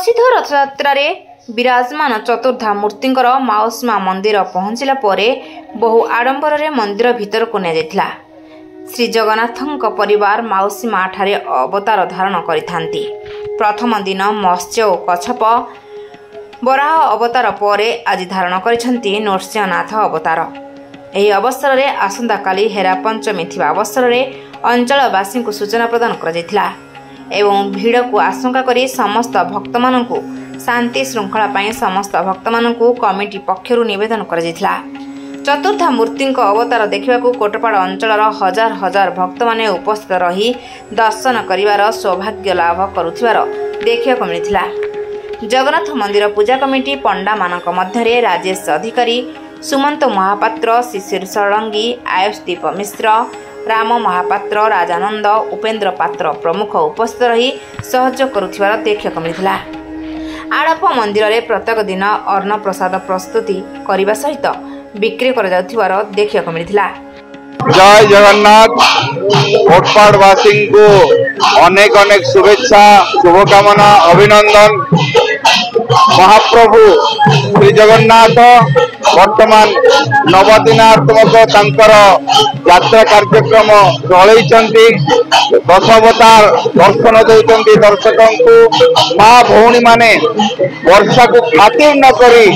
प्रसिद्ध रथयात्रा विराजमान चतुर्धा मूर्तिंकर माउसीमा मंदिर पहुंचला परे बहु आडंबर मंदिर भीतर को निया श्री जगन्नाथ परिवार माउसीमा ठारे अवतार धारण करिथांती। प्रथम दिन मत्स्य और कच्छप बराह अवतार परे आज धारण करिसेंती नरसिंहनाथ अवतार। ଏହି ଅବସରରେ ଆସନ୍ତାକାଲି ହେରା ପଞ୍ଚମୀ ଥିବା ଅବସରରେ ଅଞ୍ଚଳବାସୀଙ୍କୁ ସୂଚନା ପ୍ରଦାନ କରାଯାଇଥିଲା ଏବଂ ଭିଡ଼କୁ ଆଶଙ୍କା କରି ସମସ୍ତ ଭକ୍ତମାନଙ୍କୁ ଶାନ୍ତି ଶୃଙ୍ଖଳା ପାଇଁ ସମସ୍ତ ଭକ୍ତମାନଙ୍କୁ କମିଟି ପକ୍ଷରୁ ନିବେଦନ କରାଯାଇଥିଲା। ଚତୁର୍ଥା ମୂର୍ତ୍ତିଙ୍କ ଅବତାର ଦେଖିବାକୁ କୋଟପାଡ଼ ଅଞ୍ଚଳର ହଜାର ହଜାର ଭକ୍ତମାନେ ଉପସ୍ଥିତ ରହି ଦର୍ଶନ କରିବାର ସୌଭାଗ୍ୟ ଲାଭ କରୁଥିବାର ଦେଖିବାକୁ ମିଳିଥିଲା। ଜଗନ୍ନାଥ ମନ୍ଦିର ପୂଜା କମିଟି ପଣ୍ଡାମାନଙ୍କ ମଧ୍ୟରେ ରାଜେଶ ଅଧିକାରୀ, सुमंत महापात्र, शिशिर षडंगी, आयुषदीप मिश्र, राम महापात्र, राजानंद, उपेन्द्र पात्र प्रमुख उपस्थित रही सहयोग करुथिबार देखिବାକୁ मिलिथिला। आड़प मंदिर में प्रत्येक दिन अन्न प्रसाद प्रस्तुति करने सहित बिक्री कर देखिବାକୁ मिलिथिला। जय जगन्नाथ। कोटपाड़वासी को अनेक अनेक शुभेच्छा, शुभकामना, अभिनंदन। महाप्रभु श्री जगन्नाथ वर्तमान नवदिनात्मक यात्रा कार्यक्रम चलती। दशावतार दर्शन देते दर्शकों को। माँ भौणी माने वर्षा को खातिर न करी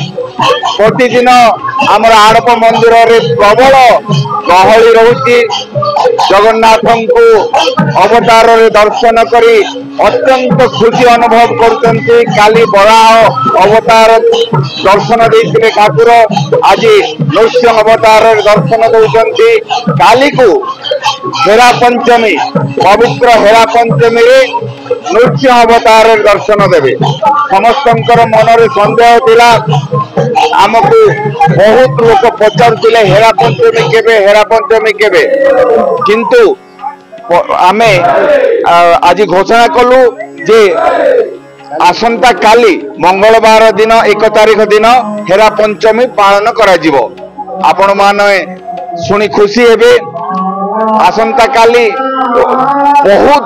प्रतिदिन आमर आड़प मंदिर में प्रबल गहली रही जगन्नाथ को अवतार दर्शन करी अत्यंत खुशी अनुभव करते। काली बराह अवतार दर्शन देते ठाकुर, आज नृसिंह अवतार दर्शन देते। काली को हेरा पंचमी, पवित्र हेरा पंचमी नृसिंह अवतार दर्शन देवे। समस्त मन में सन्देह थिला, आमको बहुत लोग पचारुले हेरा पंचमी केबे, हेरा पंचमी केबे, किंतु आमे आज घोषणा कलु जे आसंता काली मंगलवार दिन 1 तारीख दिन हेरा पंचमी पालन करा जिवो। आपण माने सुनी खुशी हेबे। आसंता काली बहुत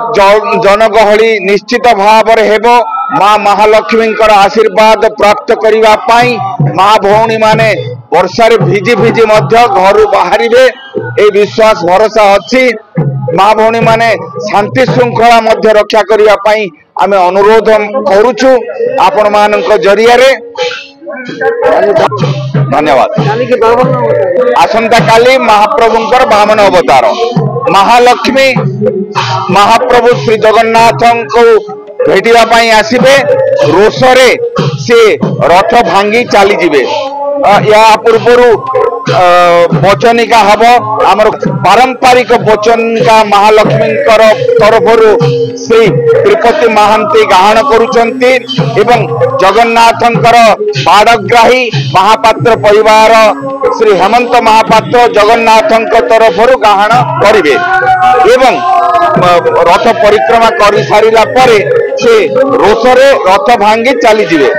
जनगहली निश्चित भाव हेबो। माँ महालक्ष्मी आशीर्वाद प्राप्त करने पाई माँ भौणी माने वर्षा भिजी भिजी घर बाहर ए विश्वास भरोसा अच्छी। माँ भौणी माने शांति श्रृंखला रक्षा करने आमे अनुरोध करुचु आपण मान जरिया। धन्यवाद। आसंता काली महाप्रभुंकर बामन अवतार महालक्ष्मी महाप्रभु श्री जगन्नाथ को भेटिया पाई आसिबे। रोषरे से रथ भांगी चली जिबे। या पूर्व वचनिका हम आमर पारंपरिक वचनिका महालक्ष्मी तरफ श्री त्रिपति महांती गाहन करुचंती एवं जगन्नाथंकर बाड़ग्राही महापात्र परिवार श्री हेमंत महापात्र जगन्नाथंक तरफ गाहन करिवे एवं रथ परिक्रमा कर सारिला परे से रोषरे रथ भांगी चली जिवे।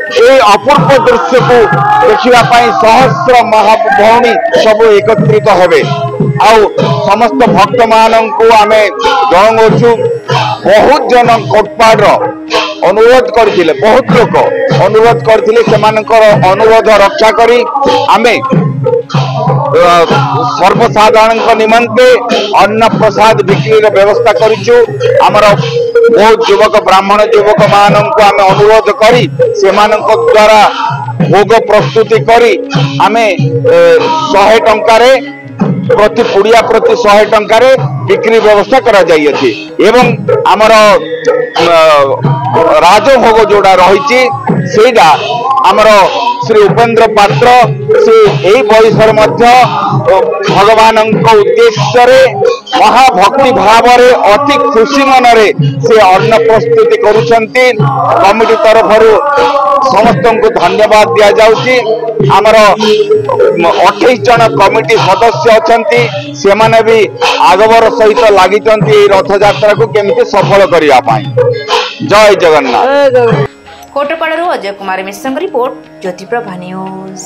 ये अपूर्व दृश्य को देखा सहस्र महाभौणी सब एकत्रित हेबे। आउ समस्त भक्त मान को आमे जणाउछु। बहुत जन कोटपाड़ अनुरोध करथिले, बहुत लोक अनुरोध करथिले, सेमानकर अनुरोध रक्षा करी आमे सर्वसाधारण निमंते अन्न प्रसाद बिक्री व्यवस्था करिछु। आमर बहुत युवक ब्राह्मण युवक मान को आमे अनुरोध करी सेमानक द्वारा भोग प्रस्तुति करी आमे 100 टंकारे प्रति पुड़िया प्रति 100 टंकारे बिक्री व्यवस्था करा जाइए। एवं आमर राजभोग जोड़ा रही सेटा आमर श्री उपेन्द्र पात्र से यही बयसर भगवान उद्देश्य महाभक्ति भाव अति खुशी मन से अन्न प्रस्तुति करुछंती। कमिटी तरफ समस्त को धन्यवाद दि जाउची। आमर 28 जन कमिटी सदस्य अछंती, से माने भी आगवर सहित लगी रथ यात्रा को केमती सफल करने पाई। जय जगन्नाथ। कोटपाड़ू Ajay Kumar Mishra report, ज्योतिप्रभा news.